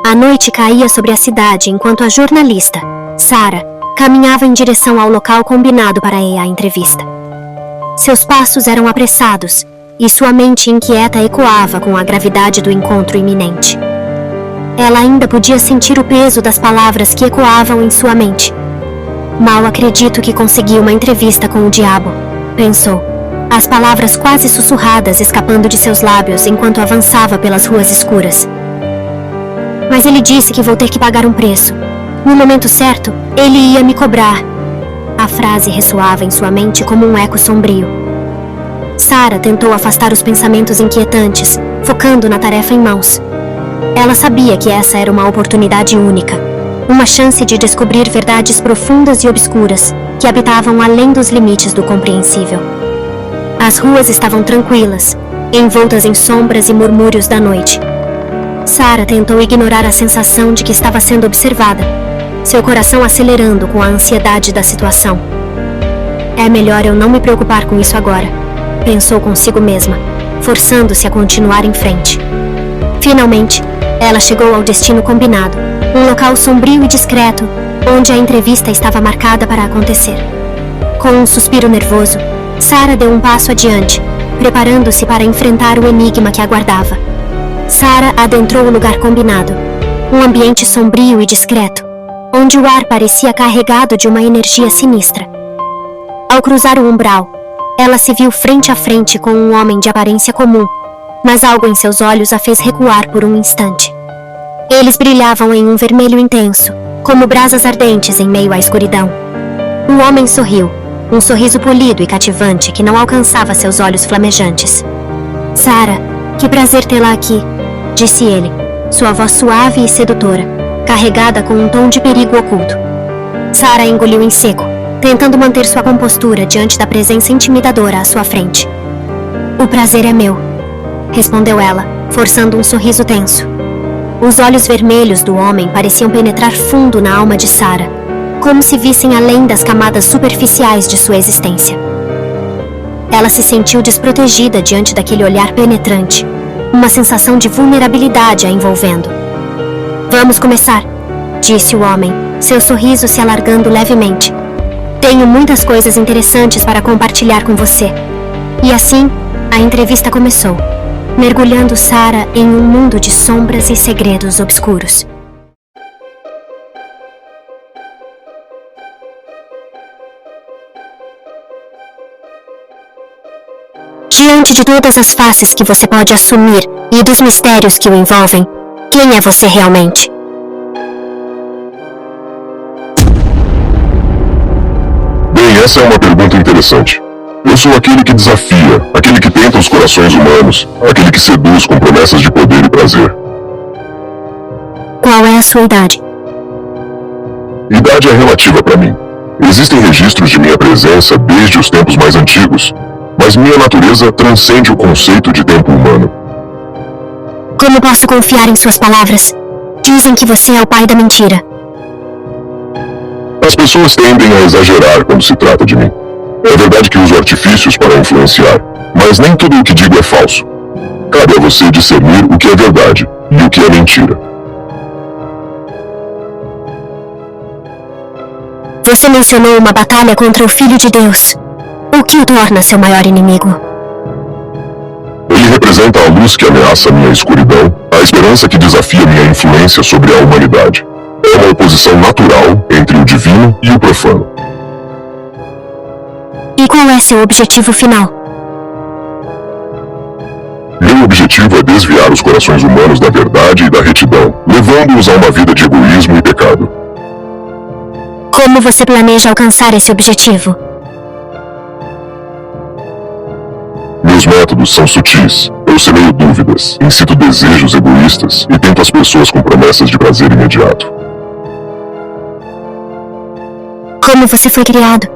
A noite caía sobre a cidade enquanto a jornalista, Sarah, caminhava em direção ao local combinado para a entrevista. Seus passos eram apressados e sua mente inquieta ecoava com a gravidade do encontro iminente. Ela ainda podia sentir o peso das palavras que ecoavam em sua mente. Mal acredito que consegui uma entrevista com o diabo, pensou, as palavras quase sussurradas escapando de seus lábios enquanto avançava pelas ruas escuras. Mas ele disse que vou ter que pagar um preço. No momento certo, ele ia me cobrar. A frase ressoava em sua mente como um eco sombrio. Sarah tentou afastar os pensamentos inquietantes, focando na tarefa em mãos. Ela sabia que essa era uma oportunidade única, uma chance de descobrir verdades profundas e obscuras que habitavam além dos limites do compreensível. As ruas estavam tranquilas, envoltas em sombras e murmúrios da noite. Sarah tentou ignorar a sensação de que estava sendo observada, seu coração acelerando com a ansiedade da situação. É melhor eu não me preocupar com isso agora, pensou consigo mesma, forçando-se a continuar em frente. Finalmente, ela chegou ao destino combinado, um local sombrio e discreto, onde a entrevista estava marcada para acontecer. Com um suspiro nervoso, Sarah deu um passo adiante, preparando-se para enfrentar o enigma que aguardava. Sarah adentrou o lugar combinado, um ambiente sombrio e discreto, onde o ar parecia carregado de uma energia sinistra. Ao cruzar o umbral, ela se viu frente a frente com um homem de aparência comum, mas algo em seus olhos a fez recuar por um instante. Eles brilhavam em um vermelho intenso, como brasas ardentes em meio à escuridão. O homem sorriu, um sorriso polido e cativante que não alcançava seus olhos flamejantes. Sarah, que prazer tê-la aqui, disse ele, sua voz suave e sedutora, carregada com um tom de perigo oculto. Sarah engoliu em seco, tentando manter sua compostura diante da presença intimidadora à sua frente. O prazer é meu, respondeu ela, forçando um sorriso tenso. Os olhos vermelhos do homem pareciam penetrar fundo na alma de Sarah, como se vissem além das camadas superficiais de sua existência. Ela se sentiu desprotegida diante daquele olhar penetrante, uma sensação de vulnerabilidade a envolvendo. Vamos começar, disse o homem, seu sorriso se alargando levemente. Tenho muitas coisas interessantes para compartilhar com você. E assim, a entrevista começou, mergulhando Sarah em um mundo de sombras e segredos obscuros. Diante de todas as faces que você pode assumir e dos mistérios que o envolvem, quem é você realmente? Bem, essa é uma pergunta interessante. Eu sou aquele que desafia, aquele que tenta os corações humanos, aquele que seduz com promessas de poder e prazer. Qual é a sua idade? Idade é relativa para mim. Existem registros de minha presença desde os tempos mais antigos, mas minha natureza transcende o conceito de tempo humano. Como posso confiar em suas palavras? Dizem que você é o pai da mentira. As pessoas tendem a exagerar quando se trata de mim. É verdade que uso artifícios para influenciar, mas nem tudo o que digo é falso. Cabe a você discernir o que é verdade e o que é mentira. Você mencionou uma batalha contra o Filho de Deus. O que o torna seu maior inimigo? Ele representa a luz que ameaça minha escuridão, a esperança que desafia minha influência sobre a humanidade. É uma oposição natural entre o divino e o profano. E qual é seu objetivo final? Meu objetivo é desviar os corações humanos da verdade e da retidão, levando-os a uma vida de egoísmo e pecado. Como você planeja alcançar esse objetivo? Meus métodos são sutis. Eu semeio dúvidas, incito desejos egoístas e tento as pessoas com promessas de prazer imediato. Como você foi criado?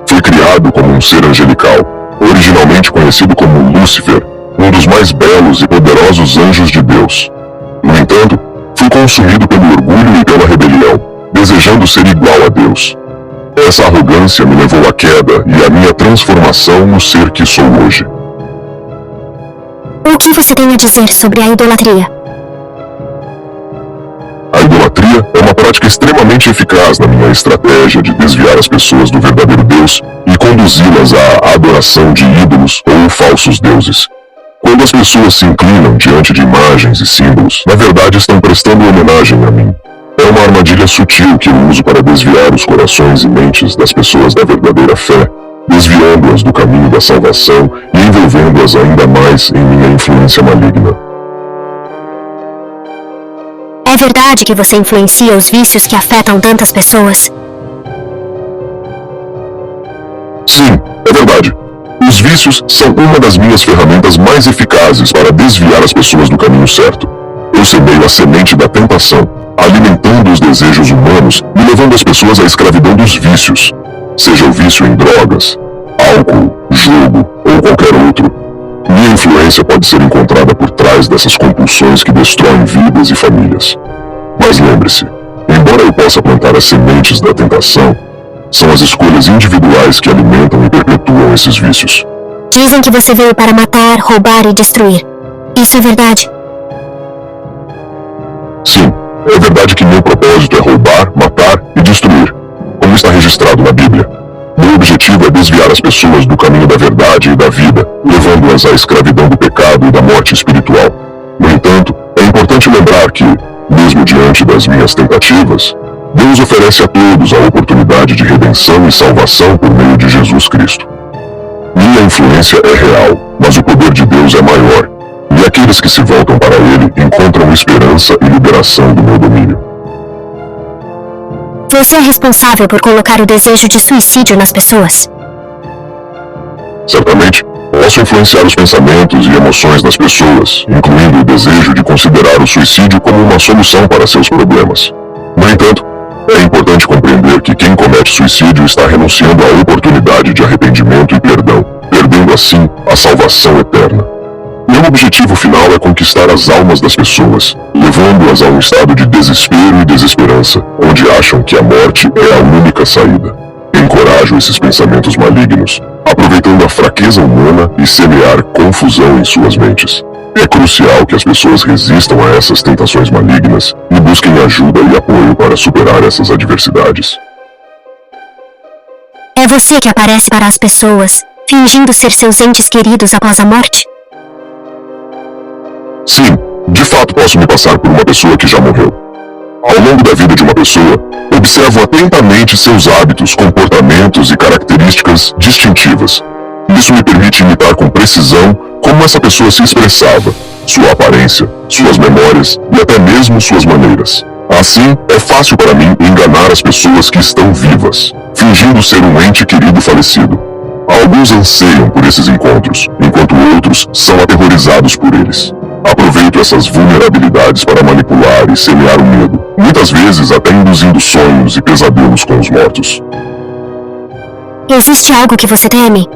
Fui criado como um ser angelical, originalmente conhecido como Lúcifer, um dos mais belos e poderosos anjos de Deus. No entanto, fui consumido pelo orgulho e pela rebelião, desejando ser igual a Deus. Essa arrogância me levou à queda e à minha transformação no ser que sou hoje. O O que você tem a dizer sobre a idolatria? A idolatria é uma prática extremamente eficaz na minha estratégia de desviar as pessoas do verdadeiro Deus e conduzi-las à adoração de ídolos ou falsos deuses. Quando as pessoas se inclinam diante de imagens e símbolos, na verdade estão prestando homenagem a mim. É uma armadilha sutil que eu uso para desviar os corações e mentes das pessoas da verdadeira fé, desviando-as do caminho da salvação e envolvendo-as ainda mais em minha influência maligna. É verdade que você influencia os vícios que afetam tantas pessoas? Sim, é verdade. Os vícios são uma das minhas ferramentas mais eficazes para desviar as pessoas do caminho certo. Eu semeio a semente da tentação, alimentando os desejos humanos e levando as pessoas à escravidão dos vícios, seja o vício em drogas, álcool, jogo ou qualquer outro. Minha influência pode ser encontrada por trás dessas compulsões que destroem vidas e famílias. Mas lembre-se, embora eu possa plantar as sementes da tentação, são as escolhas individuais que alimentam e perpetuam esses vícios. Dizem que você veio para matar, roubar e destruir. Isso é verdade? Sim, é verdade que meu propósito é roubar, matar e destruir, como está registrado na Bíblia. Meu objetivo é desviar as pessoas do caminho da verdade e da vida, levando-as à escravidão do pecado e da morte espiritual. No entanto, é importante lembrar que, mesmo diante das minhas tentativas, Deus oferece a todos a oportunidade de redenção e salvação por meio de Jesus Cristo. Minha influência é real, mas o poder de Deus é maior, e aqueles que se voltam para Ele encontram esperança e liberação do meu domínio. Você é responsável por colocar o desejo de suicídio nas pessoas? Certamente, posso influenciar os pensamentos e emoções das pessoas, incluindo o desejo de considerar o suicídio como uma solução para seus problemas. No entanto, é importante compreender que quem comete suicídio está renunciando à oportunidade de arrependimento e perdão, perdendo assim a salvação eterna. Meu objetivo final é conquistar as almas das pessoas, levando-as a um estado de desespero e desesperança, onde acham que a morte é a única saída. Encorajo esses pensamentos malignos, aproveitando a fraqueza humana e semear confusão em suas mentes. É crucial que as pessoas resistam a essas tentações malignas e busquem ajuda e apoio para superar essas adversidades. É você que aparece para as pessoas, fingindo ser seus entes queridos após a morte? Sim, de fato posso me passar por uma pessoa que já morreu. Ao longo da vida de uma pessoa, observo atentamente seus hábitos, comportamentos e características distintivas. Isso me permite imitar com precisão como essa pessoa se expressava, sua aparência, suas memórias e até mesmo suas maneiras. Assim, é fácil para mim enganar as pessoas que estão vivas, fingindo ser um ente querido falecido. Alguns anseiam por esses encontros, enquanto outros são aterrorizados por eles. Aproveito essas vulnerabilidades para manipular e semear o medo, muitas vezes até induzindo sonhos e pesadelos com os mortos. Existe algo que você teme?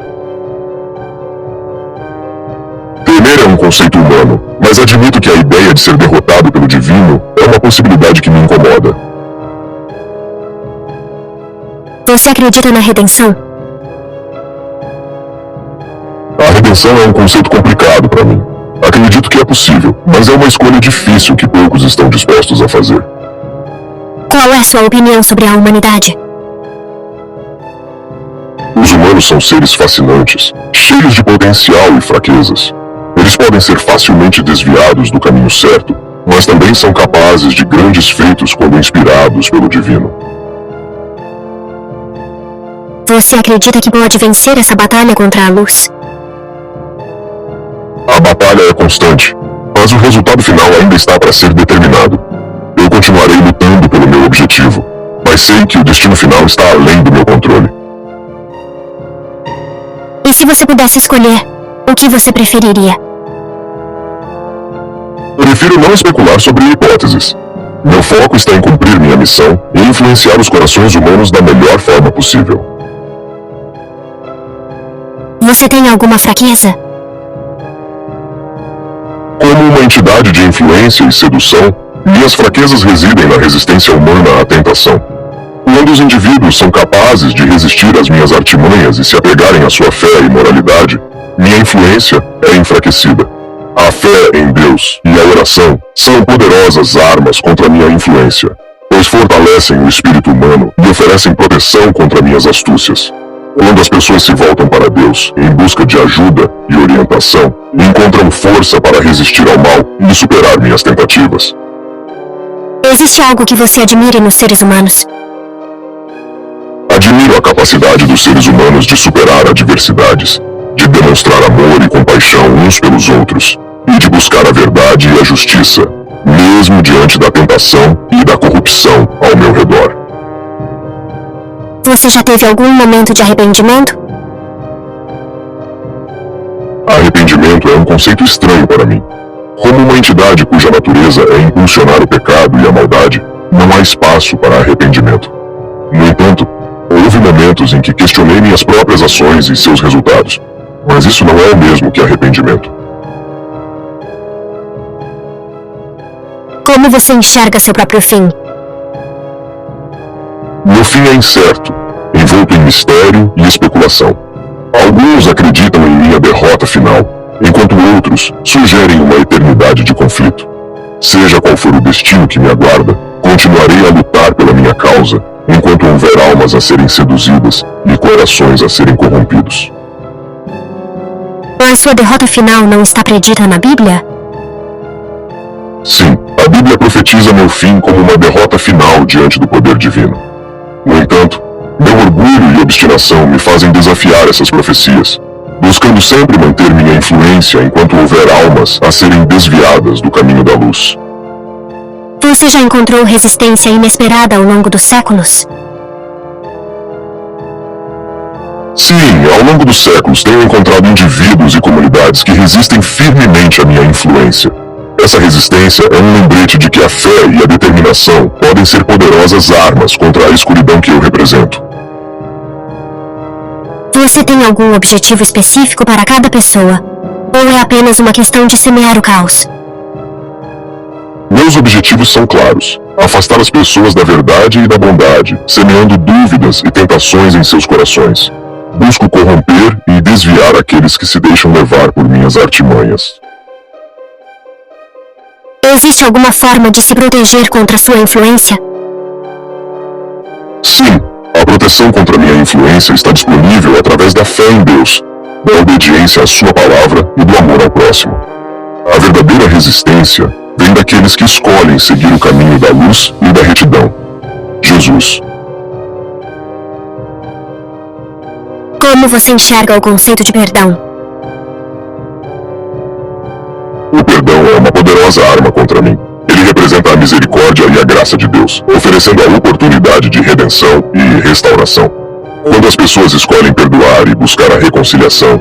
Temer é um conceito humano, mas admito que a ideia de ser derrotado pelo divino é uma possibilidade que me incomoda. Você acredita na redenção? A redenção é um conceito complicado para mim. Acredito que é possível, mas é uma escolha difícil que poucos estão dispostos a fazer. Qual é sua opinião sobre a humanidade? Os humanos são seres fascinantes, cheios de potencial e fraquezas. Eles podem ser facilmente desviados do caminho certo, mas também são capazes de grandes feitos quando inspirados pelo divino. Você acredita que pode vencer essa batalha contra a luz? A batalha é constante, mas o resultado final ainda está para ser determinado. Eu continuarei lutando pelo meu objetivo, mas sei que o destino final está além do meu controle. E se você pudesse escolher, o que você preferiria? Prefiro não especular sobre hipóteses. Meu foco está em cumprir minha missão e influenciar os corações humanos da melhor forma possível. Você tem alguma fraqueza? Como uma entidade de influência e sedução, minhas fraquezas residem na resistência humana à tentação. Quando os indivíduos são capazes de resistir às minhas artimanhas e se apegarem à sua fé e moralidade, minha influência é enfraquecida. A fé em Deus e a oração são poderosas armas contra minha influência, pois fortalecem o espírito humano e oferecem proteção contra minhas astúcias. Quando as pessoas se voltam para Deus em busca de ajuda e orientação, encontram força para resistir ao mal e superar minhas tentativas. Existe algo que você admire nos seres humanos? Admiro a capacidade dos seres humanos de superar adversidades, de demonstrar amor e compaixão uns pelos outros, e de buscar a verdade e a justiça, mesmo diante da tentação e da corrupção ao meu redor. Você já teve algum momento de arrependimento? Arrependimento é um conceito estranho para mim. Como uma entidade cuja natureza é impulsionar o pecado e a maldade, não há espaço para arrependimento. No entanto, houve momentos em que questionei minhas próprias ações e seus resultados, mas isso não é o mesmo que arrependimento. Como você enxerga seu próprio fim? Meu fim é incerto, envolto em mistério e especulação. Alguns acreditam em minha derrota final, enquanto outros sugerem uma eternidade de conflito. Seja qual for o destino que me aguarda, continuarei a lutar pela minha causa, enquanto houver almas a serem seduzidas e corações a serem corrompidos. Mas sua derrota final não está predita na Bíblia? Sim, a Bíblia profetiza meu fim como uma derrota final diante do poder divino. No entanto, meu orgulho e obstinação me fazem desafiar essas profecias, buscando sempre manter minha influência enquanto houver almas a serem desviadas do caminho da luz. Você já encontrou resistência inesperada ao longo dos séculos? Sim, ao longo dos séculos tenho encontrado indivíduos e comunidades que resistem firmemente à minha influência. Essa resistência é um lembrete de que a fé e a determinação podem ser poderosas armas contra a escuridão que eu represento. Você tem algum objetivo específico para cada pessoa? Ou é apenas uma questão de semear o caos? Meus objetivos são claros: afastar as pessoas da verdade e da bondade, semeando dúvidas e tentações em seus corações. Busco corromper e desviar aqueles que se deixam levar por minhas artimanhas. Existe alguma forma de se proteger contra sua influência? Sim, a proteção contra minha influência está disponível através da fé em Deus, da obediência à sua palavra e do amor ao próximo. A verdadeira resistência vem daqueles que escolhem seguir o caminho da luz e da retidão. Jesus. Como você enxerga o conceito de perdão? O perdão é uma poderosa arma contra mim. Ele representa a misericórdia e a graça de Deus, oferecendo a oportunidade de redenção e restauração. Quando as pessoas escolhem perdoar e buscar a reconciliação,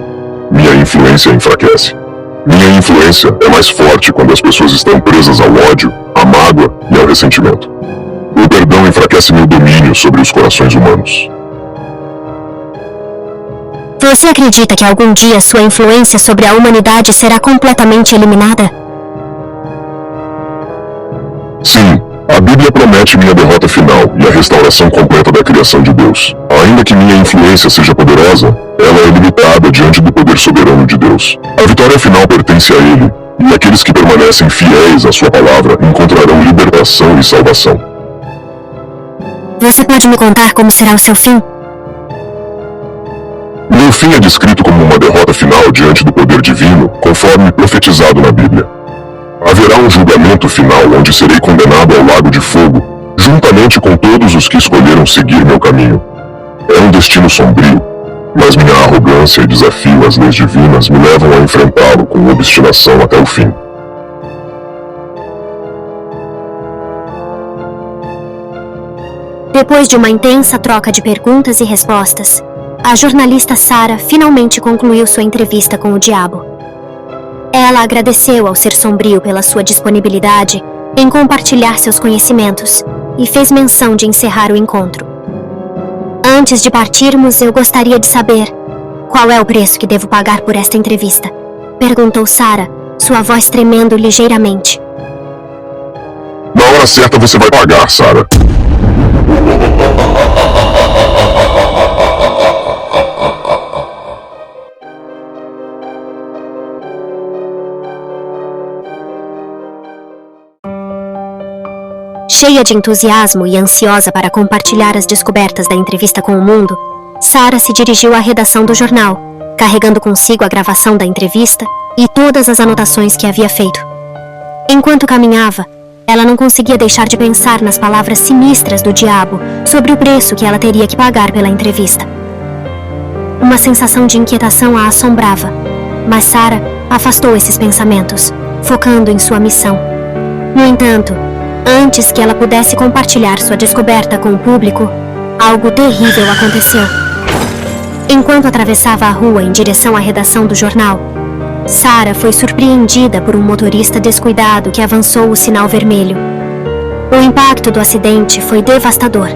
minha influência enfraquece. Minha influência é mais forte quando as pessoas estão presas ao ódio, à mágoa e ao ressentimento. O perdão enfraquece meu domínio sobre os corações humanos. Você acredita que algum dia sua influência sobre a humanidade será completamente eliminada? Sim, a Bíblia promete minha derrota final e a restauração completa da criação de Deus. Ainda que minha influência seja poderosa, ela é limitada diante do poder soberano de Deus. A vitória final pertence a Ele, e aqueles que permanecem fiéis à sua palavra encontrarão libertação e salvação. Você pode me contar como será o seu fim? Meu fim é descrito como uma derrota final diante do poder divino, conforme profetizado na Bíblia. Haverá um julgamento final onde serei condenado ao lago de fogo, juntamente com todos os que escolheram seguir meu caminho. É um destino sombrio, mas minha arrogância e desafio às leis divinas me levam a enfrentá-lo com obstinação até o fim. Depois de uma intensa troca de perguntas e respostas, a jornalista Sarah finalmente concluiu sua entrevista com o diabo. Ela agradeceu ao ser sombrio pela sua disponibilidade em compartilhar seus conhecimentos e fez menção de encerrar o encontro. Antes de partirmos, eu gostaria de saber qual é o preço que devo pagar por esta entrevista, perguntou Sarah, sua voz tremendo ligeiramente. Na hora certa você vai pagar, Sarah. Cheia de entusiasmo e ansiosa para compartilhar as descobertas da entrevista com o mundo, Sarah se dirigiu à redação do jornal, carregando consigo a gravação da entrevista e todas as anotações que havia feito. Enquanto caminhava, ela não conseguia deixar de pensar nas palavras sinistras do diabo sobre o preço que ela teria que pagar pela entrevista. Uma sensação de inquietação a assombrava, mas Sarah afastou esses pensamentos, focando em sua missão. No entanto, antes que ela pudesse compartilhar sua descoberta com o público, algo terrível aconteceu. Enquanto atravessava a rua em direção à redação do jornal, Sarah foi surpreendida por um motorista descuidado que avançou o sinal vermelho. O impacto do acidente foi devastador,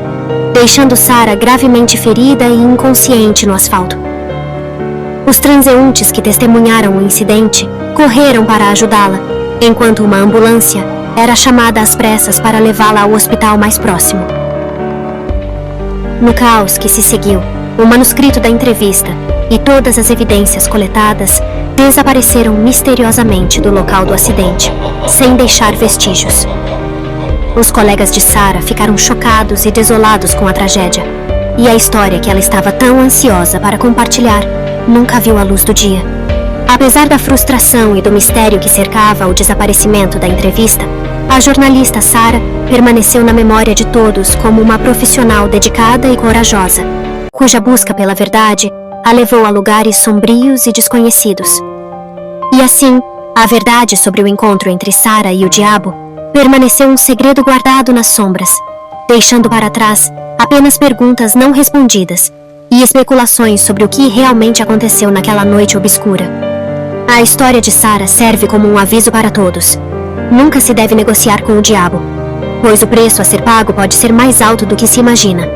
deixando Sarah gravemente ferida e inconsciente no asfalto. Os transeuntes que testemunharam o incidente correram para ajudá-la, enquanto uma ambulância era chamada às pressas para levá-la ao hospital mais próximo. No caos que se seguiu, o manuscrito da entrevista e todas as evidências coletadas desapareceram misteriosamente do local do acidente, sem deixar vestígios. Os colegas de Sarah ficaram chocados e desolados com a tragédia, e a história que ela estava tão ansiosa para compartilhar nunca viu a luz do dia. Apesar da frustração e do mistério que cercava o desaparecimento da entrevista, a jornalista Sarah permaneceu na memória de todos como uma profissional dedicada e corajosa, cuja busca pela verdade a levou a lugares sombrios e desconhecidos. E assim, a verdade sobre o encontro entre Sarah e o diabo permaneceu um segredo guardado nas sombras, deixando para trás apenas perguntas não respondidas e especulações sobre o que realmente aconteceu naquela noite obscura. A história de Sarah serve como um aviso para todos. Nunca se deve negociar com o diabo, pois o preço a ser pago pode ser mais alto do que se imagina.